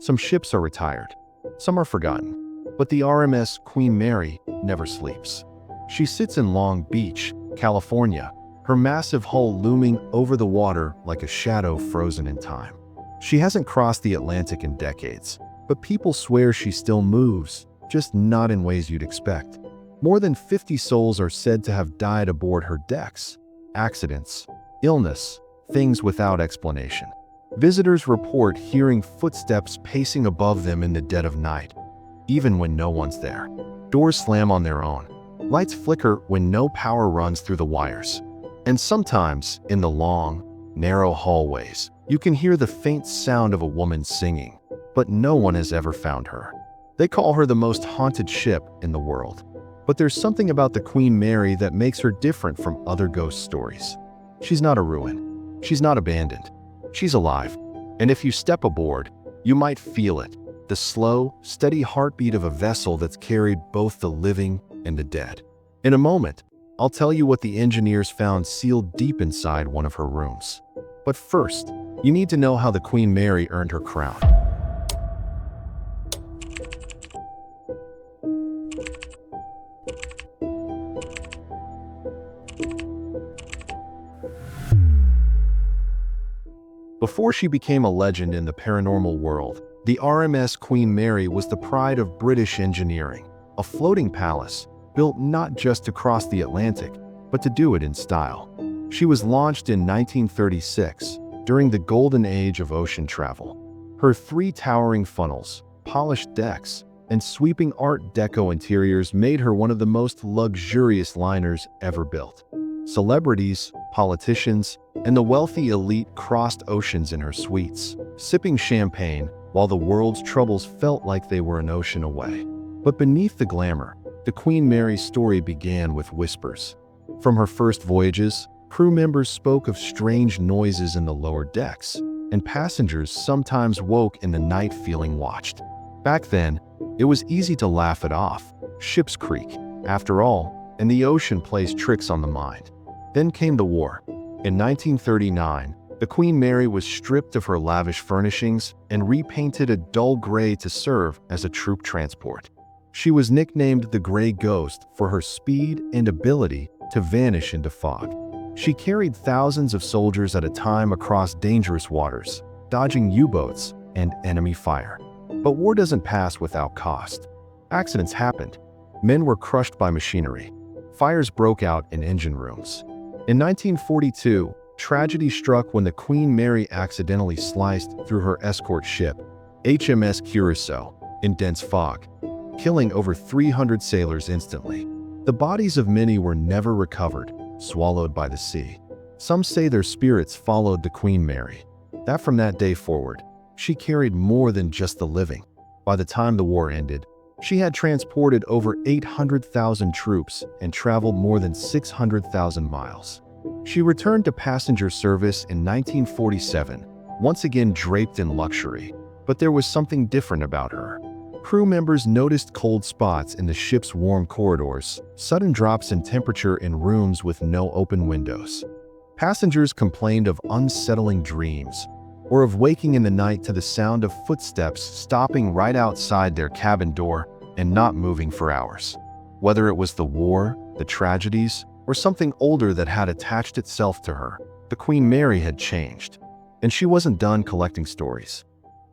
Some ships are retired. Some are forgotten. But the RMS Queen Mary never sleeps. She sits in Long Beach, California, her massive hull looming over the water like a shadow frozen in time. She hasn't crossed the Atlantic in decades, but people swear she still moves, just not in ways you'd expect. More than 50 souls are said to have died aboard her decks. Accidents, illness, things without explanation. Visitors report hearing footsteps pacing above them in the dead of night, even when no one's there. Doors slam on their own. Lights flicker when no power runs through the wires. And sometimes, in the long, narrow hallways, you can hear the faint sound of a woman singing, but no one has ever found her. They call her the most haunted ship in the world. But there's something about the Queen Mary that makes her different from other ghost stories. She's not a ruin. She's not abandoned. She's alive. And if you step aboard, you might feel it, the slow, steady heartbeat of a vessel that's carried both the living and the dead. In a moment, I'll tell you what the engineers found sealed deep inside one of her rooms. But first, you need to know how the Queen Mary earned her crown. Before she became a legend in the paranormal world, the RMS Queen Mary was the pride of British engineering, a floating palace built not just to cross the Atlantic, but to do it in style. She was launched in 1936, during the golden age of ocean travel. Her three towering funnels, polished decks, and sweeping Art Deco interiors made her one of the most luxurious liners ever built. Celebrities, politicians, and the wealthy elite crossed oceans in her suites, sipping champagne while the world's troubles felt like they were an ocean away. But beneath the glamour, the Queen Mary's story began with whispers. From her first voyages, crew members spoke of strange noises in the lower decks, and passengers sometimes woke in the night feeling watched. Back then, it was easy to laugh it off. Ships creak, after all, and the ocean plays tricks on the mind. Then came the war. In 1939, the Queen Mary was stripped of her lavish furnishings and repainted a dull gray to serve as a troop transport. She was nicknamed the Gray Ghost for her speed and ability to vanish into fog. She carried thousands of soldiers at a time across dangerous waters, dodging U-boats and enemy fire. But war doesn't pass without cost. Accidents happened. Men were crushed by machinery. Fires broke out in engine rooms. In 1942, tragedy struck when the Queen Mary accidentally sliced through her escort ship, HMS Curacao, in dense fog, killing over 300 sailors instantly. The bodies of many were never recovered, swallowed by the sea. Some say their spirits followed the Queen Mary. From that day forward, she carried more than just the living. By the time the war ended, she had transported over 800,000 troops and traveled more than 600,000 miles. She returned to passenger service in 1947, once again draped in luxury. But there was something different about her. Crew members noticed cold spots in the ship's warm corridors, sudden drops in temperature in rooms with no open windows. Passengers complained of unsettling dreams, or of waking in the night to the sound of footsteps stopping right outside their cabin door and not moving for hours. Whether it was the war, the tragedies, or something older that had attached itself to her, the Queen Mary had changed. And she wasn't done collecting stories.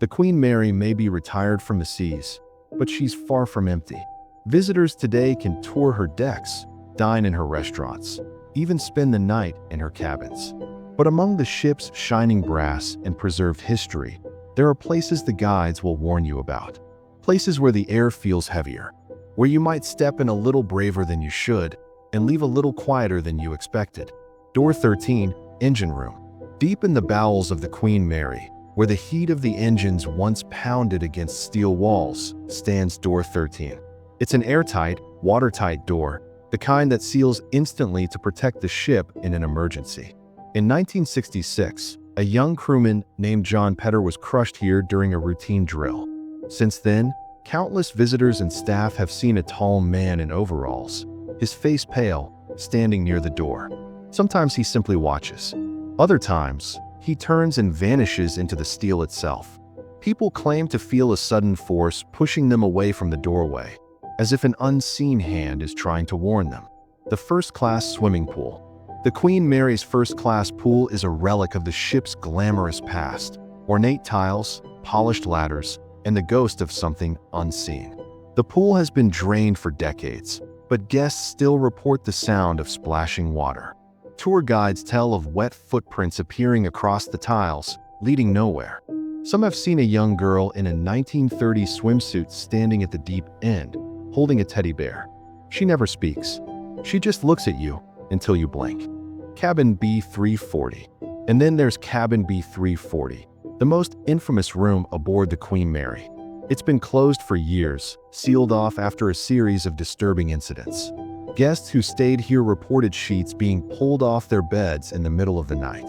The Queen Mary may be retired from the seas, but she's far from empty. Visitors today can tour her decks, dine in her restaurants, even spend the night in her cabins. But among the ship's shining brass and preserved history, there are places the guides will warn you about. Places where the air feels heavier, where you might step in a little braver than you should and leave a little quieter than you expected. Door 13, Engine Room. Deep in the bowels of the Queen Mary, where the heat of the engines once pounded against steel walls, stands Door 13. It's an airtight, watertight door, the kind that seals instantly to protect the ship in an emergency. In 1966, a young crewman named John Petter was crushed here during a routine drill. Since then, countless visitors and staff have seen a tall man in overalls, his face pale, standing near the door. Sometimes he simply watches. Other times, he turns and vanishes into the steel itself. People claim to feel a sudden force pushing them away from the doorway, as if an unseen hand is trying to warn them. The first-class swimming pool. The Queen Mary's first-class pool is a relic of the ship's glamorous past. Ornate tiles, polished ladders, and the ghost of something unseen. The pool has been drained for decades, but guests still report the sound of splashing water. Tour guides tell of wet footprints appearing across the tiles, leading nowhere. Some have seen a young girl in a 1930s swimsuit standing at the deep end, holding a teddy bear. She never speaks. She just looks at you until you blink. Cabin B340. And then there's Cabin B340, the most infamous room aboard the Queen Mary. It's been closed for years, sealed off after a series of disturbing incidents. Guests who stayed here reported sheets being pulled off their beds in the middle of the night,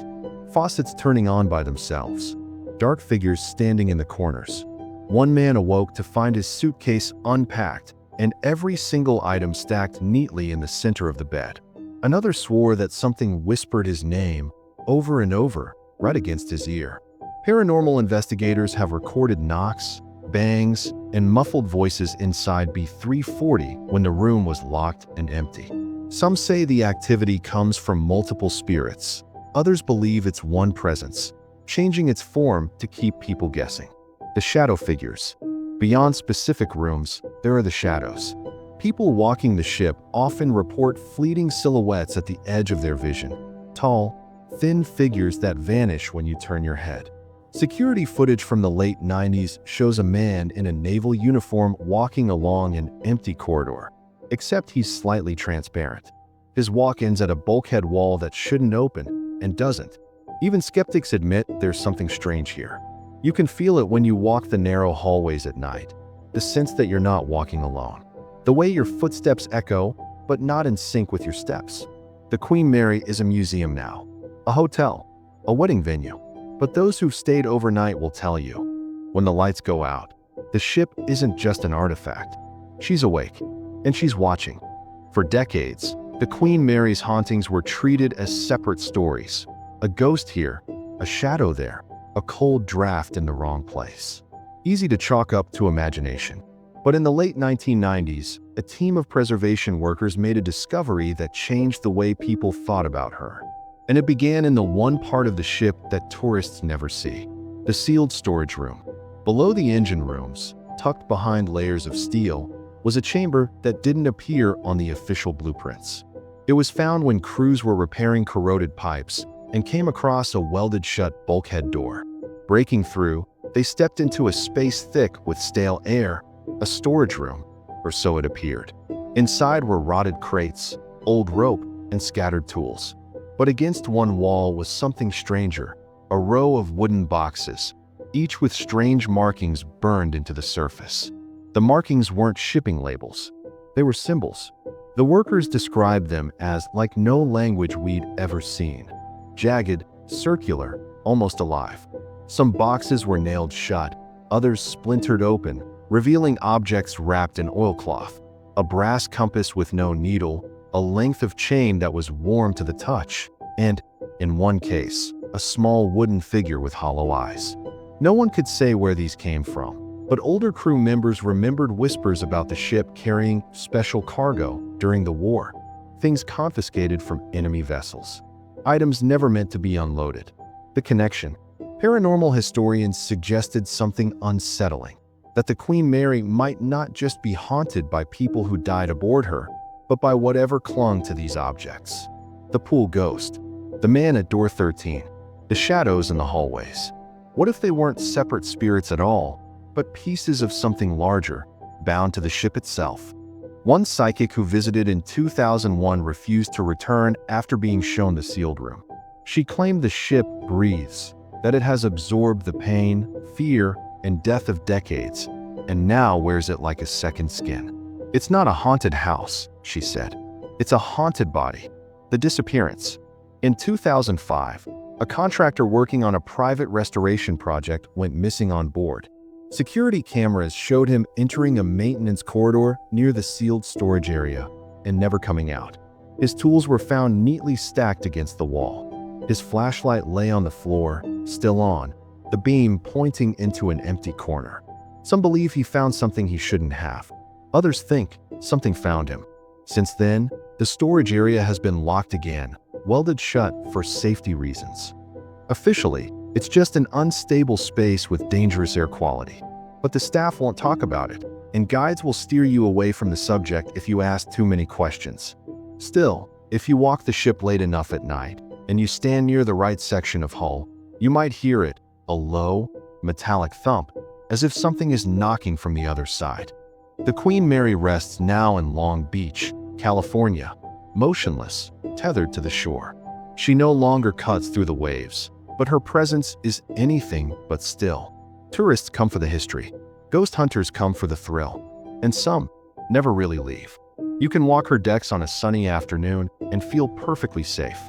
faucets turning on by themselves, dark figures standing in the corners. One man awoke to find his suitcase unpacked and every single item stacked neatly in the center of the bed. Another swore that something whispered his name over and over, right against his ear. Paranormal investigators have recorded knocks, bangs, and muffled voices inside B340 when the room was locked and empty. Some say the activity comes from multiple spirits. Others believe it's one presence, changing its form to keep people guessing. The shadow figures. Beyond specific rooms, there are the shadows. People walking the ship often report fleeting silhouettes at the edge of their vision. Tall, thin figures that vanish when you turn your head. Security footage from the late 90s shows a man in a naval uniform walking along an empty corridor, except he's slightly transparent. His walk ends at a bulkhead wall that shouldn't open and doesn't. Even skeptics admit there's something strange here. You can feel it when you walk the narrow hallways at night, the sense that you're not walking alone. The way your footsteps echo, but not in sync with your steps. The Queen Mary is a museum now, a hotel, a wedding venue. But those who've stayed overnight will tell you, when the lights go out, the ship isn't just an artifact. She's awake, and she's watching. For decades, the Queen Mary's hauntings were treated as separate stories. A ghost here, a shadow there, a cold draft in the wrong place. Easy to chalk up to imagination. But in the late 1990s, a team of preservation workers made a discovery that changed the way people thought about her. And it began in the one part of the ship that tourists never see, the sealed storage room. Below the engine rooms, tucked behind layers of steel, was a chamber that didn't appear on the official blueprints. It was found when crews were repairing corroded pipes and came across a welded-shut bulkhead door. Breaking through, they stepped into a space thick with stale air, a storage room, or so it appeared. Inside were rotted crates, old rope, and scattered tools. But against one wall was something stranger, a row of wooden boxes, each with strange markings burned into the surface. The markings weren't shipping labels. They were symbols. The workers described them as like no language we'd ever seen. Jagged, circular, almost alive. Some boxes were nailed shut, others splintered open, revealing objects wrapped in oilcloth. A brass compass with no needle, a length of chain that was warm to the touch, and, in one case, a small wooden figure with hollow eyes. No one could say where these came from, but older crew members remembered whispers about the ship carrying special cargo during the war, things confiscated from enemy vessels, items never meant to be unloaded. The connection. Paranormal historians suggested something unsettling, that the Queen Mary might not just be haunted by people who died aboard her, but by whatever clung to these objects. The pool ghost, the man at door 13, the shadows in the hallways. What if they weren't separate spirits at all, but pieces of something larger, bound to the ship itself? One psychic who visited in 2001 refused to return after being shown the sealed room. She claimed the ship breathes, that it has absorbed the pain, fear, and death of decades, and now wears it like a second skin. It's not a haunted house, she said. It's a haunted body. The disappearance. In 2005, a contractor working on a private restoration project went missing on board. Security cameras showed him entering a maintenance corridor near the sealed storage area and never coming out. His tools were found neatly stacked against the wall. His flashlight lay on the floor, still on, the beam pointing into an empty corner. Some believe he found something he shouldn't have. Others think something found him. Since then, the storage area has been locked again, welded shut for safety reasons. Officially, it's just an unstable space with dangerous air quality. But the staff won't talk about it, and guides will steer you away from the subject if you ask too many questions. Still, if you walk the ship late enough at night, and you stand near the right section of hull, you might hear it, a low, metallic thump, as if something is knocking from the other side. The Queen Mary rests now in Long Beach, California, motionless, tethered to the shore. She no longer cuts through the waves, but her presence is anything but still. Tourists come for the history, ghost hunters come for the thrill, and some never really leave. You can walk her decks on a sunny afternoon and feel perfectly safe.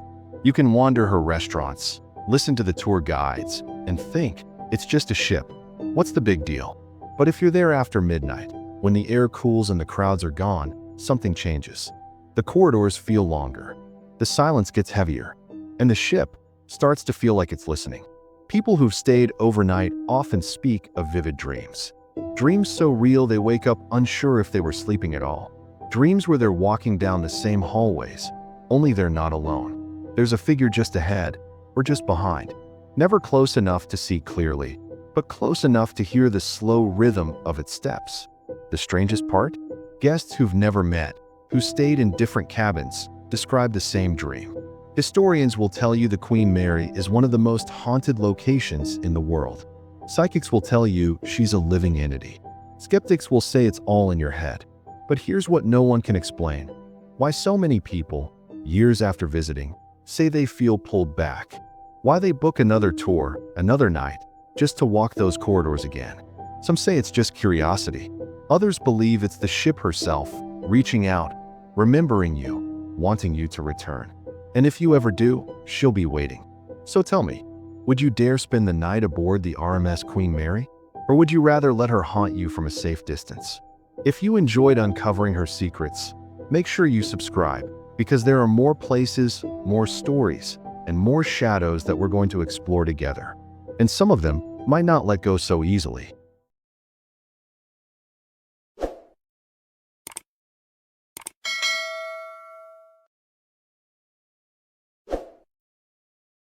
You can wander her restaurants, listen to the tour guides, and think it's just a ship. What's the big deal? But if you're there after midnight, when the air cools and the crowds are gone, something changes. The corridors feel longer, the silence gets heavier, and the ship starts to feel like it's listening. People who've stayed overnight often speak of vivid dreams. Dreams so real they wake up unsure if they were sleeping at all. Dreams where they're walking down the same hallways, only they're not alone. There's a figure just ahead, or just behind. Never close enough to see clearly, but close enough to hear the slow rhythm of its steps. The strangest part? Guests who've never met, who stayed in different cabins, describe the same dream. Historians will tell you the Queen Mary is one of the most haunted locations in the world. Psychics will tell you she's a living entity. Skeptics will say it's all in your head. But here's what no one can explain. Why so many people, years after visiting, say they feel pulled back. Why they book another tour, another night, just to walk those corridors again. Some say it's just curiosity. Others believe it's the ship herself, reaching out, remembering you, wanting you to return. And if you ever do, she'll be waiting. So tell me, would you dare spend the night aboard the RMS Queen Mary? Or would you rather let her haunt you from a safe distance? If you enjoyed uncovering her secrets, make sure you subscribe, because there are more places, more stories, and more shadows that we're going to explore together. And some of them might not let go so easily.